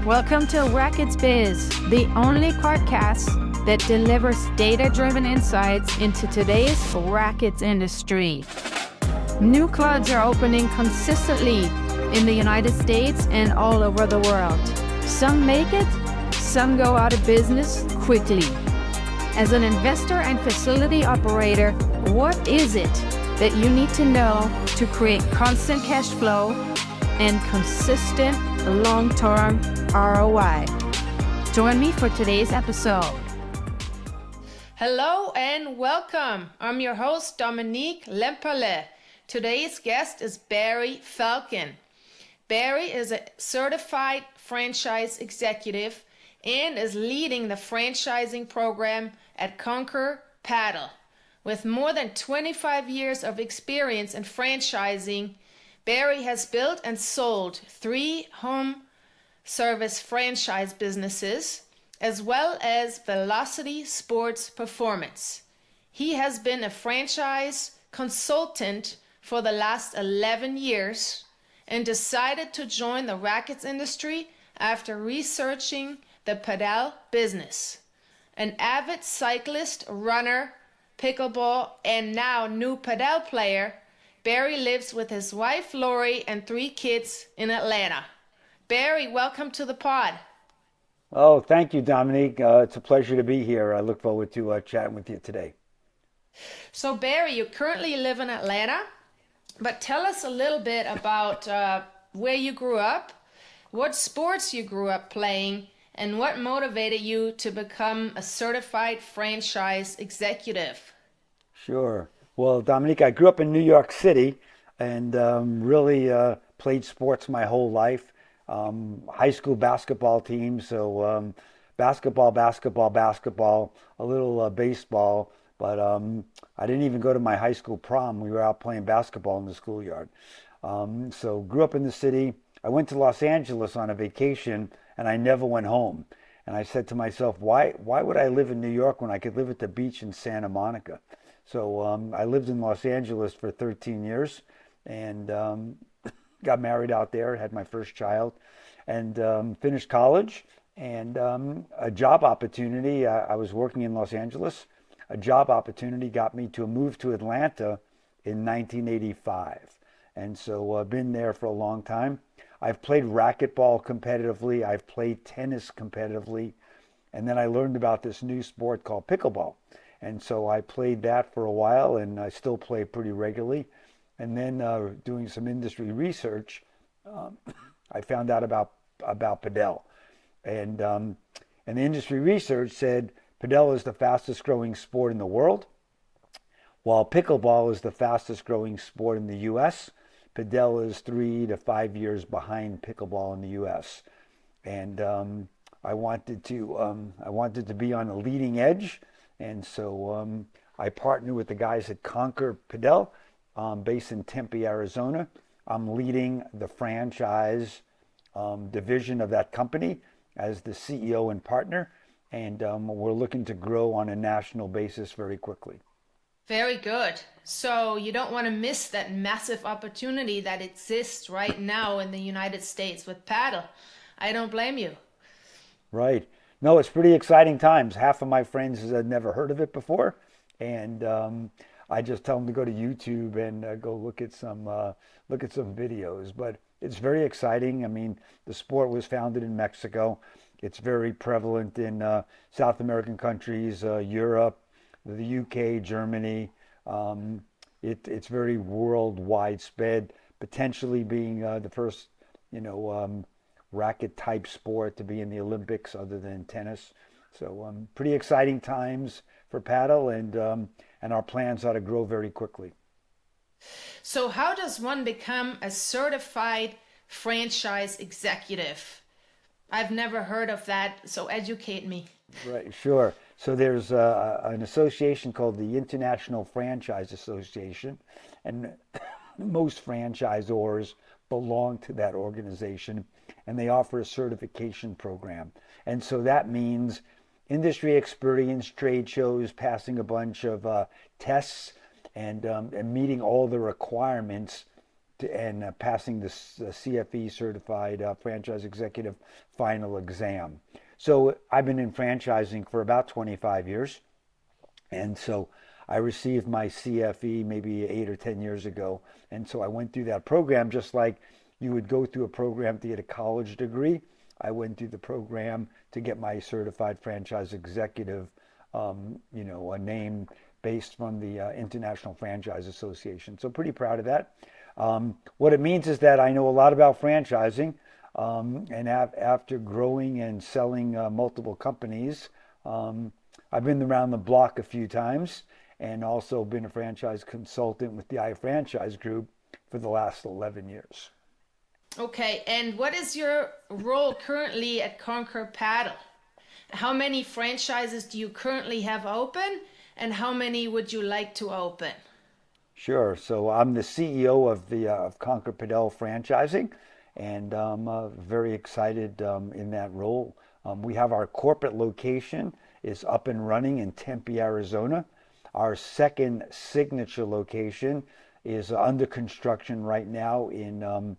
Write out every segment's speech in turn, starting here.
Welcome to Rackets Biz, the only podcast that delivers data-driven insights into today's rackets industry. New clubs are opening consistently in the United States and all over the world. Some make it, some go out of business quickly. As an investor and facility operator, what is it that you need to know to create constant cash flow and consistent long-term ROI? Join me for today's episode. Hello and welcome. I'm your host, Dominique Lemperle. Today's guest is Barry Falcon. Barry is a certified franchise executive and is leading the franchising program at Conquer Padel. With more than 25 years of experience in franchising, Barry has built and sold 3 home service franchise businesses, as well as Velocity Sports Performance. He has been a franchise consultant for the last 11 years and decided to join the rackets industry after researching the padel business. An avid cyclist, runner, pickleball, and now new padel player, Barry lives with his wife Lori and 3 kids in Atlanta. Barry, welcome to the pod. Oh, thank you, Dominique. It's a pleasure to be here. I look forward to chatting with you today. So Barry, you currently live in Atlanta, but tell us a little bit about where you grew up, what sports you grew up playing, and what motivated you to become a certified franchise executive. Sure. Well, Dominique, I grew up in New York City and really played sports my whole life. High school basketball team, so basketball, a little baseball, but I didn't even go to my high school prom. We were out playing basketball in the schoolyard. So grew up in the city. I went to Los Angeles on a vacation and I never went home. And I said to myself, why would I live in New York when I could live at the beach in Santa Monica? So I lived in Los Angeles for 13 years and got married out there, had my first child, and finished college. And a job opportunity, I was working in Los Angeles. A job opportunity got me to move to Atlanta in 1985. And so I've been there for a long time. I've played racquetball competitively. I've played tennis competitively. And then I learned about this new sport called pickleball. And so I played that for a while, and I still play pretty regularly. And then doing some industry research, I found out about padel. And the industry research said padel is the fastest growing sport in the world, while pickleball is the fastest growing sport in the U.S. Padel is 3 to 5 years behind pickleball in the U.S. And I wanted to be on the leading edge, and so I partnered with the guys at Conquer Padel, based in Tempe, Arizona. I'm leading the franchise division of that company as the CEO and partner, and we're looking to grow on a national basis very quickly. Very good. So you don't want to miss that massive opportunity that exists right now in the United States with paddle. I don't blame you. Right. No, it's pretty exciting times. Half of my friends had never heard of it before, and I just tell them to go to YouTube and go look at some videos. But it's very exciting. I mean, the sport was founded in Mexico. It's very prevalent in South American countries, Europe, the UK, Germany. It's very worldwide spread, potentially being the first, racket type sport to be in the Olympics other than tennis. So pretty exciting times for paddle, and our plans are to grow very quickly. So how does one become a certified franchise executive? I've never heard of that, so educate me. Right, sure. So there's an association called the International Franchise Association, and most franchisors belong to that organization, and they offer a certification program. And so that means industry experience, trade shows, passing a bunch of tests, and meeting all the requirements and passing the CFE certified franchise executive final exam. So I've been in franchising for about 25 years. And so I received my CFE maybe 8 or 10 years ago. And so I went through that program just like you would go through a program to get a college degree. I went through the program to get my certified franchise executive, a name based from the International Franchise Association. So pretty proud of that. What it means is that I know a lot about franchising. And after growing and selling multiple companies, I've been around the block a few times and also been a franchise consultant with the iFranchise Group for the last 11 years. Okay, and what is your role currently at Conquer Padel? How many franchises do you currently have open, and how many would you like to open? Sure. So I'm the CEO of Conquer Padel Franchising, and I'm very excited in that role. We have our corporate location is up and running in Tempe, Arizona. Our second signature location is under construction right now in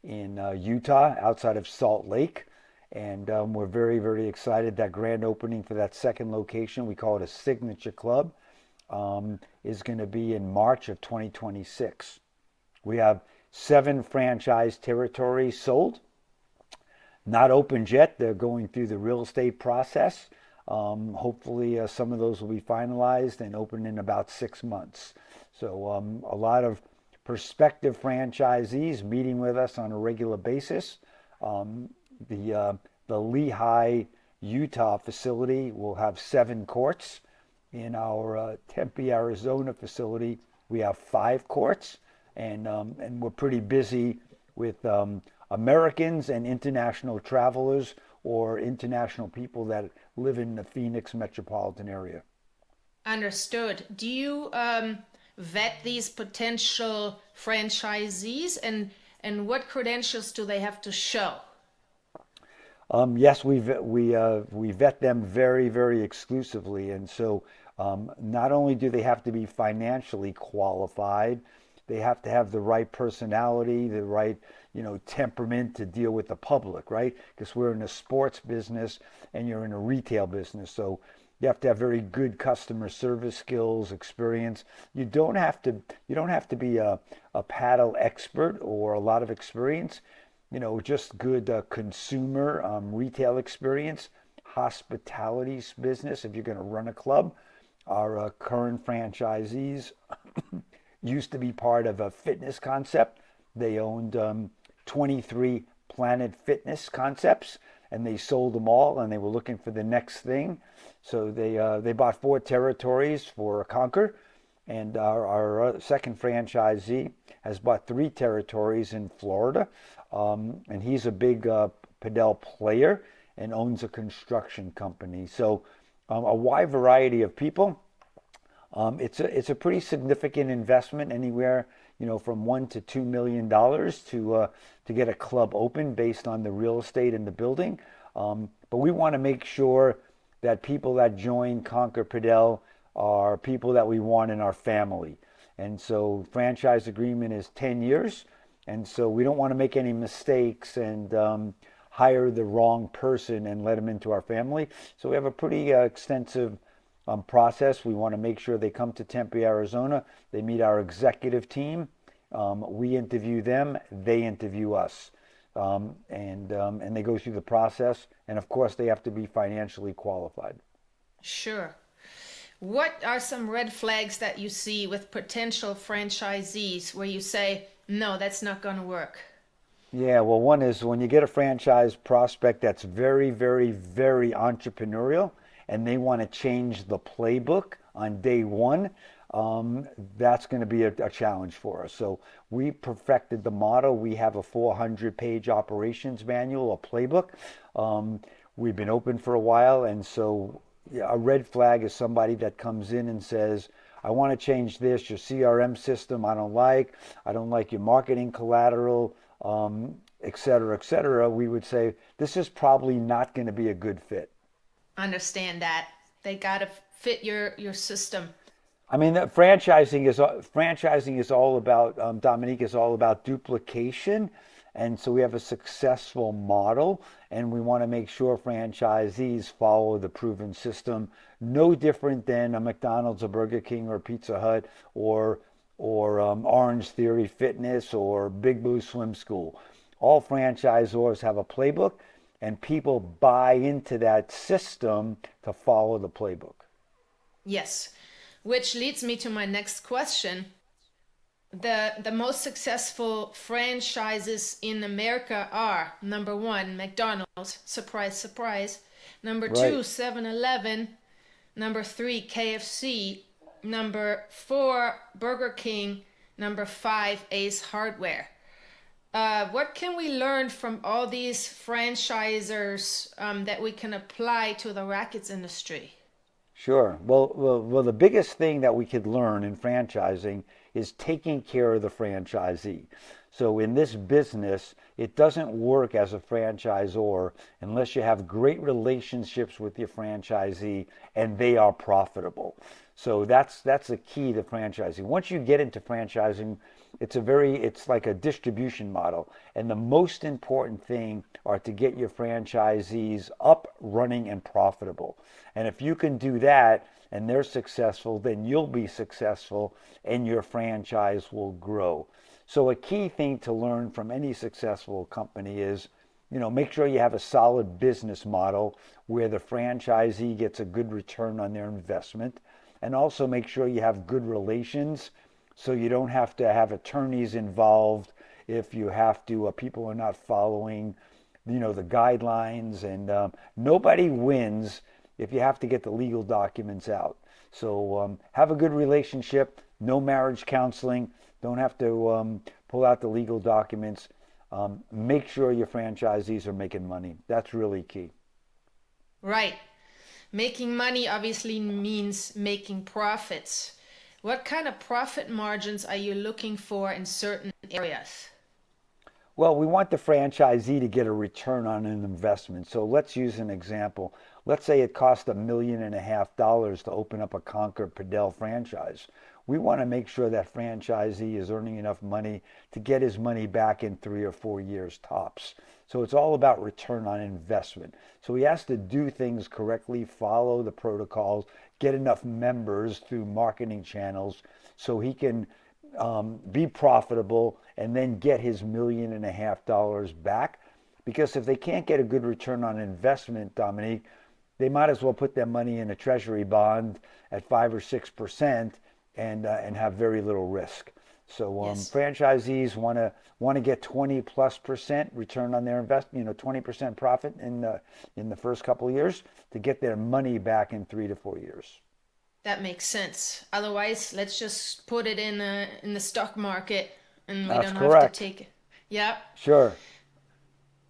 Utah, outside of Salt Lake. And we're very, very excited. That grand opening for that second location, we call it a signature club, is going to be in March of 2026. We have 7 franchise territories sold, not opened yet. They're going through the real estate process. Hopefully some of those will be finalized and open in about 6 months. So a lot of prospective franchisees meeting with us on a regular basis. The Lehi, Utah facility will have 7 courts. In our Tempe, Arizona facility, we have 5 courts, and we're pretty busy with Americans and international travelers or international people that live in the Phoenix metropolitan area. Understood. Do you vet these potential franchisees, and what credentials do they have to show? Yes, we vet them very, very exclusively, and so not only do they have to be financially qualified, they have to have the right personality, the right temperament to deal with the public, right? Because we're in a sports business and you're in a retail business, so you have to have very good customer service skills, experience. You don't have to be a paddle expert or a lot of experience. Just good consumer retail experience, hospitality business. If you're going to run a club, our current franchisees used to be part of a fitness concept. They owned 23 Planet Fitness concepts, and they sold them all, and they were looking for the next thing. So they bought 4 territories for Conquer, and our second franchisee has bought 3 territories in Florida, and he's a big Padel player and owns a construction company. So a wide variety of people. It's a pretty significant investment, anywhere from $1 to $2 million to get a club open based on the real estate in the building. But we want to make sure that people that join Conquer Padel are people that we want in our family. And so franchise agreement is 10 years. And so we don't want to make any mistakes and hire the wrong person and let them into our family. So we have a pretty extensive process. We want to make sure they come to Tempe, Arizona. They meet our executive team. We interview them. They interview us. And they go through the process. And of course, they have to be financially qualified. Sure. What are some red flags that you see with potential franchisees where you say, no, that's not going to work? Yeah, well, one is when you get a franchise prospect that's very, very, very entrepreneurial and they want to change the playbook on day one, that's going to be a challenge for us. So we perfected the model. We have a 400-page operations manual, a playbook. We've been open for a while, and so a red flag is somebody that comes in and says, I want to change this, your CRM system I don't like your marketing collateral, et cetera, et cetera. We would say, this is probably not going to be a good fit. Understand that. They got to fit your system. I mean, franchising is all about Dominique is all about duplication, and so we have a successful model, and we want to make sure franchisees follow the proven system. No different than a McDonald's, a Burger King, or Pizza Hut, or Orange Theory Fitness, or Big Blue Swim School. All franchisors have a playbook, and people buy into that system to follow the playbook. Yes, which leads me to my next question. The most successful franchises in America are number one, McDonald's, surprise, surprise. Number Right. two, 7-Eleven. Number three, KFC. Number four, Burger King. Number five, Ace Hardware. What can we learn from all these franchisors that we can apply to the rackets industry? Sure. Well, the biggest thing that we could learn in franchising is taking care of the franchisee. So in this business, it doesn't work as a franchisor unless you have great relationships with your franchisee and they are profitable. So that's the key to franchising. Once you get into franchising, it's like a distribution model. And the most important thing are to get your franchisees up, running, and profitable. And if you can do that and they're successful, then you'll be successful and your franchise will grow. So a key thing to learn from any successful company is, make sure you have a solid business model where the franchisee gets a good return on their investment, and also make sure you have good relations so you don't have to have attorneys involved if you have to, people are not following, the guidelines, and nobody wins if you have to get the legal documents out. So have a good relationship, no marriage counseling, don't have to pull out the legal documents. Make sure your franchisees are making money. That's really key. Right. Making money obviously means making profits. What kind of profit margins are you looking for in certain areas? Well, we want the franchisee to get a return on an investment. So let's use an example. Let's say it cost $1.5 million to open up a Conquer Padel franchise. We want to make sure that franchisee is earning enough money to get his money back in 3 or 4 years tops. So it's all about return on investment. So he has to do things correctly, follow the protocols, get enough members through marketing channels so he can be profitable and then get his $1.5 million back. Because if they can't get a good return on investment, Dominique, they might as well put their money in a treasury bond at 5 or 6% and have very little risk. So Yes. franchisees want to get 20+% return on their investment, 20% profit in the first couple of years to get their money back in 3 to 4 years. That makes sense. Otherwise, let's just put it in the stock market and we That's don't have to correct. take it. Yeah. Sure.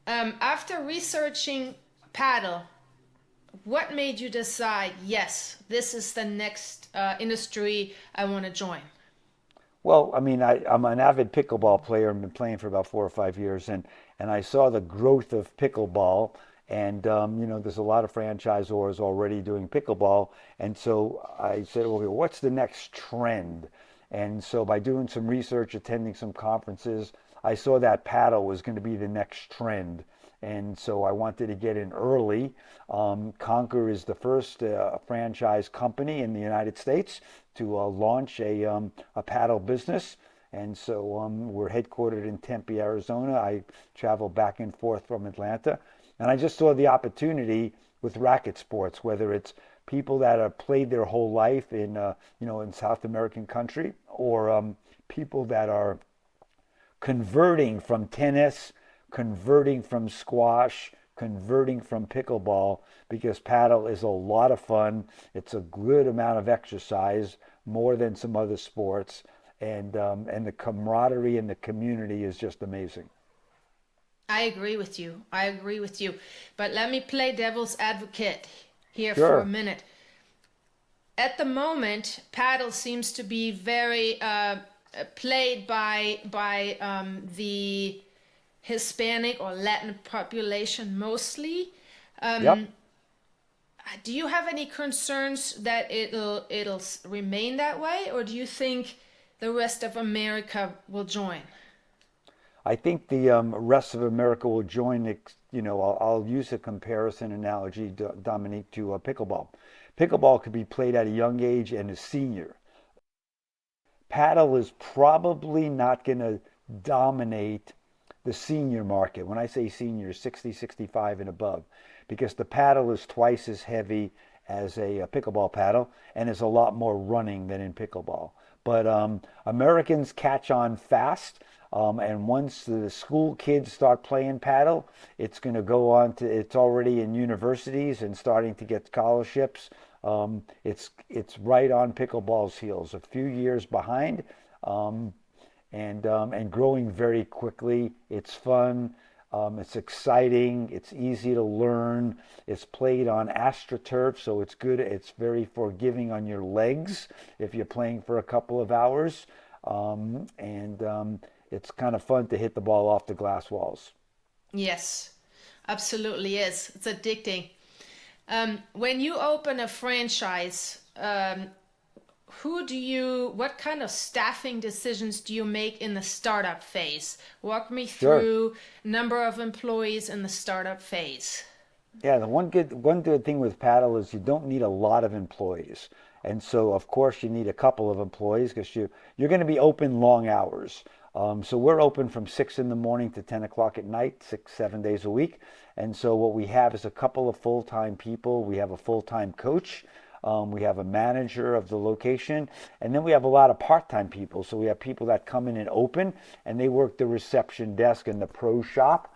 After researching paddle, what made you decide, yes, this is the next industry I want to join? Well, I mean, I'm an avid pickleball player. I've been playing for about 4 or 5 years, and I saw the growth of pickleball. And there's a lot of franchisors already doing pickleball, and so I said, okay, what's the next trend? And so by doing some research, attending some conferences, I saw that paddle was going to be the next trend. And so I wanted to get in early. Conquer is the first franchise company in the United States to launch a paddle business. And so we're headquartered in Tempe, Arizona. I travel back and forth from Atlanta. And I just saw the opportunity with racket sports, whether it's people that have played their whole life in South American country, or people that are converting from tennis, converting from squash, converting from pickleball, because paddle is a lot of fun. It's a good amount of exercise, more than some other sports, and the camaraderie in the community is just amazing. I agree with you. I agree with you. But let me play devil's advocate here for a Sure. minute. At the moment, paddle seems to be very played by the Hispanic or Latin population mostly. Yep. Do you have any concerns that it'll remain that way, or do you think the rest of America will join? I think the rest of America will join. I'll use a comparison analogy, Dominique, to pickleball. Pickleball could be played at a young age and a senior. Paddle is probably not going to dominate the senior market. When I say senior, 60, 65 and above, because the paddle is twice as heavy as a pickleball paddle, and there's a lot more running than in pickleball. But Americans catch on fast, and once the school kids start playing paddle, it's going to go on to, it's already in universities and starting to get scholarships. It's right on pickleball's heels, a few years behind, and growing very quickly. It's fun. It's exciting. It's easy to learn. It's played on AstroTurf, so it's good. It's very forgiving on your legs if you're playing for a couple of hours. And it's kind of fun to hit the ball off the glass walls. Yes, absolutely is. It's addicting. When you open a franchise, what kind of staffing decisions do you make in the startup phase? Walk me Sure. through number of employees in the startup phase. Yeah, the one good thing with paddle is you don't need a lot of employees. And so of course you need a couple of employees because you're going to be open long hours. So we're open from 6 in the morning to 10 o'clock at night, 6, 7 days a week. And so what we have is a couple of full-time people. We have a full-time coach. We have a manager of the location, and then we have a lot of part-time people. So we have people that come in and open, and they work the reception desk in the pro shop.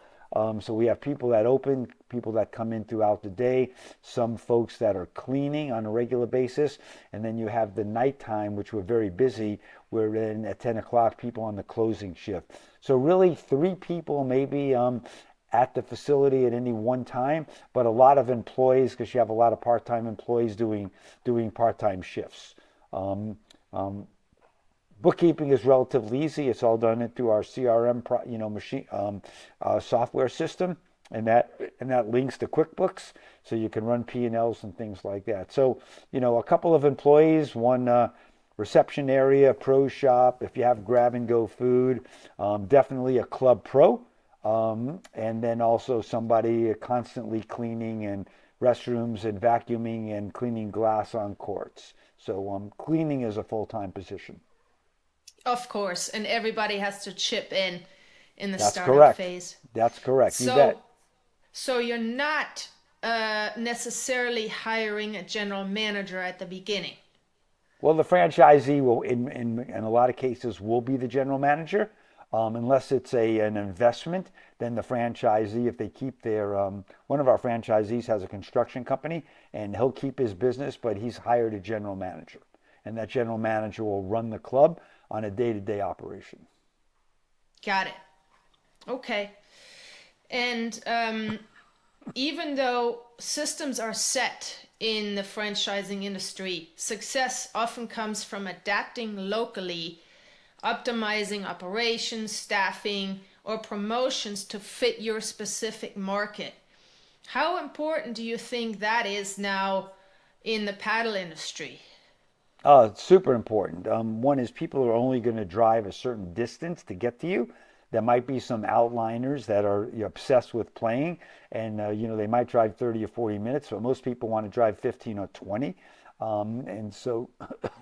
So we have people that open, people that come in throughout the day, some folks that are cleaning on a regular basis, and then you have the nighttime, which we're very busy. We're in at 10 o'clock, people on the closing shift. So really 3 people maybe at the facility at any one time, but a lot of employees because you have a lot of part-time employees doing part-time shifts. Um, um, Bookkeeping is relatively easy. It's all done through our CRM, machine software system, and that links to QuickBooks, so you can run P&Ls and things like that. So, a couple of employees, one reception area, pro shop. If you have grab and go food, definitely a club pro, and then also somebody constantly cleaning and restrooms and vacuuming and cleaning glass on courts. So cleaning is a full-time position. Of course, and everybody has to chip in the That's startup correct. phase. That's correct. You So, bet. so you're not necessarily hiring a general manager at the beginning. Well, the franchisee will, in a lot of cases, will be the general manager, unless it's an investment. Then the franchisee, if they keep their one of our franchisees has a construction company, and he'll keep his business, but he's hired a general manager, and that general manager will run the club on a day-to-day operation. Got it. Okay. And even though systems are set in the franchising industry, success often comes from adapting locally, optimizing operations, staffing, or promotions to fit your specific market. How important do you think that is now in the paddle industry? It's super important. One is people are only going to drive a certain distance to get to you. There might be some outliners that are obsessed with playing, and they might drive 30 or 40 minutes, but most people want to drive 15 or 20. And so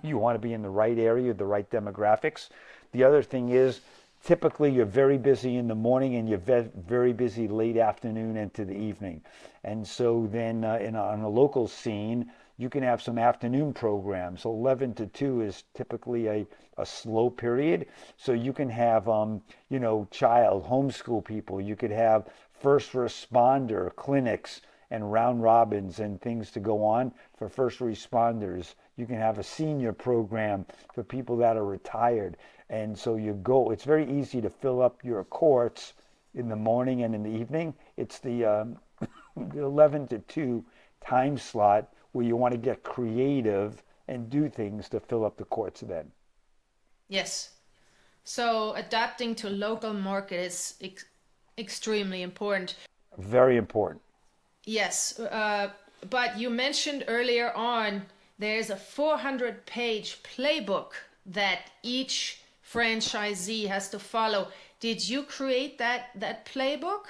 you want to be in the right area, the right demographics. The other thing is typically you're very busy in the morning and you're very busy late afternoon into the evening. And so then on a local scene, you can have some afternoon programs. 11 to 2 is typically a slow period. So you can have, child, homeschool people. You could have first responder clinics and round robins and things to go on for first responders. You can have a senior program for people that are retired. And so it's very easy to fill up your courts in the morning and in the evening. It's the 11 to 2 time slot where you want to get creative and do things to fill up the courts then. Yes. So adapting to local market is extremely important. Very important. Yes. But you mentioned earlier on there's a 400-page playbook that each franchisee has to follow. Did you create that playbook?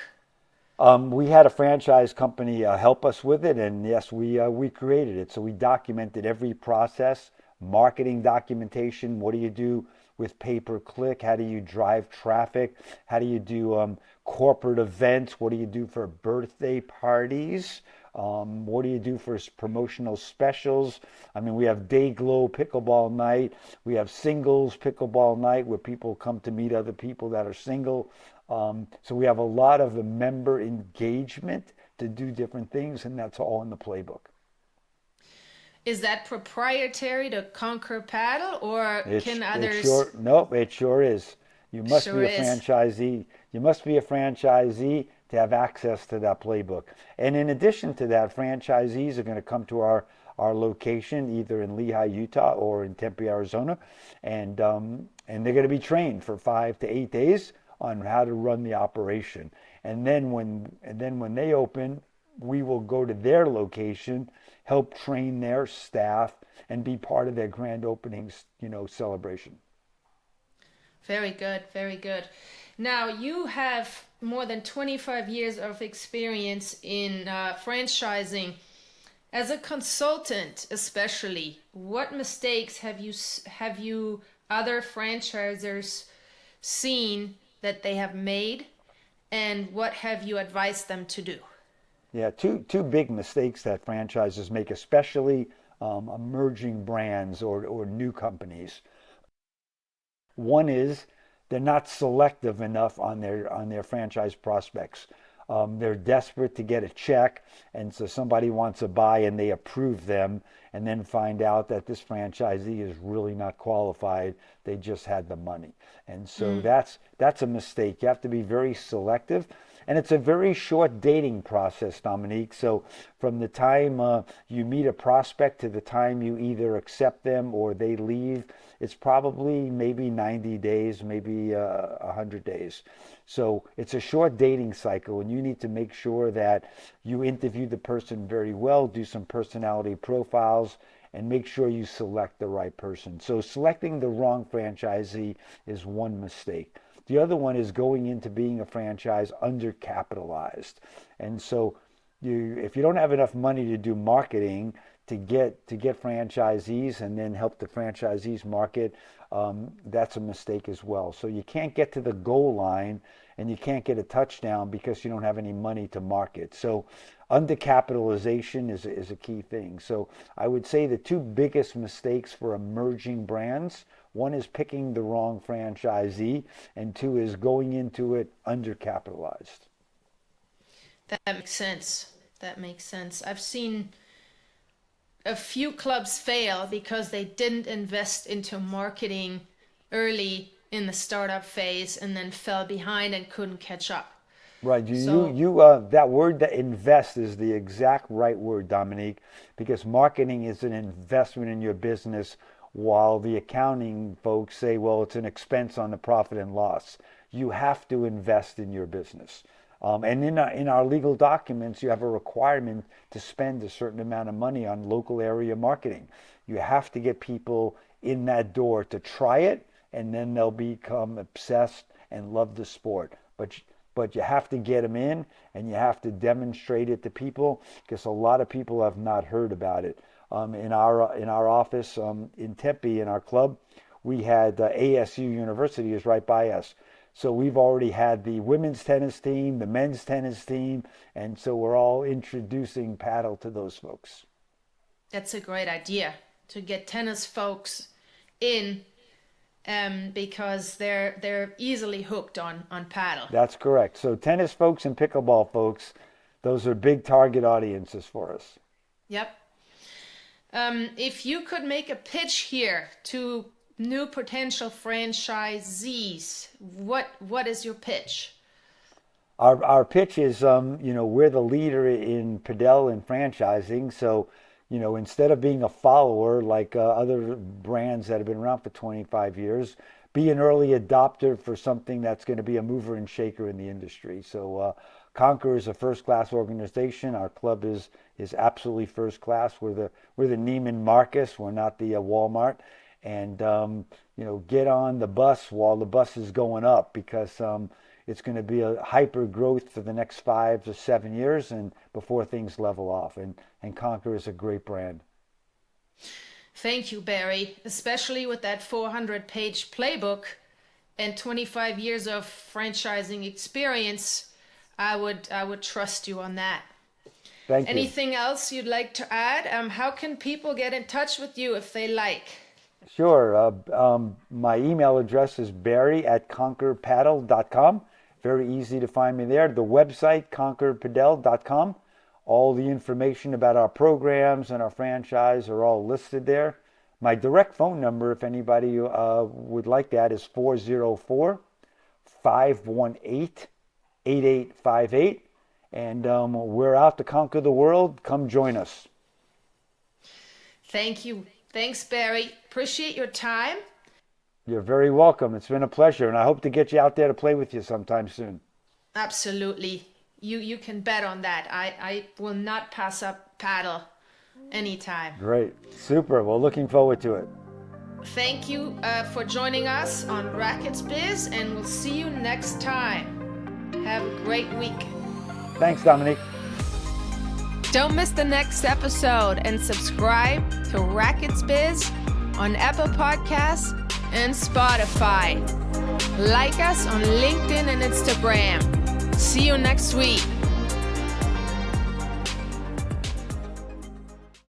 We had a franchise company help us with it, and yes, we created it. So we documented every process, marketing documentation. What do you do with pay per click? How do you drive traffic? How do you do corporate events? What do you do for birthday parties? What do you do for promotional specials? I mean, we have day glow pickleball night. We have singles pickleball night where people come to meet other people that are single. So we have a lot of the member engagement to do different things, and that's all in the playbook. Is that proprietary to Conquer Paddle, or can others? Nope, it sure is. You must Sure be a is. franchisee. You must be a franchisee to have access to that playbook. And in addition to that, franchisees are going to come to our location, either in Lehigh, Utah, or in Tempe, Arizona, and they're going to be trained for 5 to 8 days on how to run the operation. And then when they open, we will go to their location, help train their staff, and be part of their grand opening, celebration. Very good, very good. Now, you have more than 25 years of experience in franchising. As a consultant, especially, what mistakes have you other franchisors seen that they have made, and what have you advised them to do? Yeah, two big mistakes that franchises make, especially emerging brands or new companies. One is they're not selective enough on their franchise prospects. They're desperate to get a check, and so somebody wants to buy, and they approve them, and then find out that this franchisee is really not qualified. They just had the money, and so that's a mistake. You have to be very selective. And it's a very short dating process, Dominique. So from the time you meet a prospect to the time you either accept them or they leave, it's probably maybe 90 days, maybe 100 days. So it's a short dating cycle, and you need to make sure that you interview the person very well, do some personality profiles, and make sure you select the right person. So selecting the wrong franchisee is one mistake. The other one is going into being a franchise undercapitalized. And so if you don't have enough money to do marketing to get franchisees and then help the franchisees market, that's a mistake as well. So you can't get to the goal line and you can't get a touchdown because you don't have any money to market. So undercapitalization is a key thing. So I would say the two biggest mistakes for emerging brands: one is picking the wrong franchisee, and two is going into it undercapitalized. That makes sense. That makes sense. I've seen a few clubs fail because they didn't invest into marketing early in the startup phase and then fell behind and couldn't catch up. Right. So, That word, that invest, is the exact right word, Dominique, because marketing is an investment in your business, while the accounting folks say, well, it's an expense on the profit and loss. You have to invest in your business. And in our legal documents, you have a requirement to spend a certain amount of money on local area marketing. You have to get people in that door to try it, and then they'll become obsessed and love the sport. But you have to get them in, and you have to demonstrate it to people, because a lot of people have not heard about it. In our office in Tempe, in our club, we had ASU University is right by us. So we've already had the women's tennis team, the men's tennis team, and so we're all introducing paddle to those folks. that's a great idea to get tennis folks in, because they're easily hooked on paddle. That's correct. So tennis folks and pickleball folks, those are big target audiences for us. Yep. If you could make a pitch here to new potential franchisees, what is your pitch? Our pitch is, we're the leader in padel and franchising. So, instead of being a follower like other brands that have been around for 25 years, be an early adopter for something that's going to be a mover and shaker in the industry. So Conquer is a first-class organization. Our club is absolutely first class. We're the Neiman Marcus. We're not the Walmart. And get on the bus while the bus is going up, because it's going to be a hyper growth for the next 5 to 7 years, and before things level off. And Conquer is a great brand. Thank you, Barry, especially with that 400-page playbook and 25 years of franchising experience. I would trust you on that. Thank you. Anything else you'd like to add? How can people get in touch with you if they like? Sure. My email address is barry@conquerpadel.com. Very easy to find me there. The website, conquerpadel.com. All the information about our programs and our franchise are all listed there. My direct phone number, if anybody would like that, is 404-518-8858. And we're out to conquer the world. Come join us. Thank you. Thanks, Barry. Appreciate your time. You're very welcome. It's been a pleasure, and I hope to get you out there to play with you sometime soon. Absolutely. You can bet on that. I will not pass up paddle anytime. Great. Super. Well, looking forward to it. Thank you for joining us on Rackets Biz, and we'll see you next time. Have a great week. Thanks, Dominique. Don't miss the next episode, and subscribe to Rackets Biz on Apple Podcasts and Spotify. Like us on LinkedIn and Instagram. See you next week.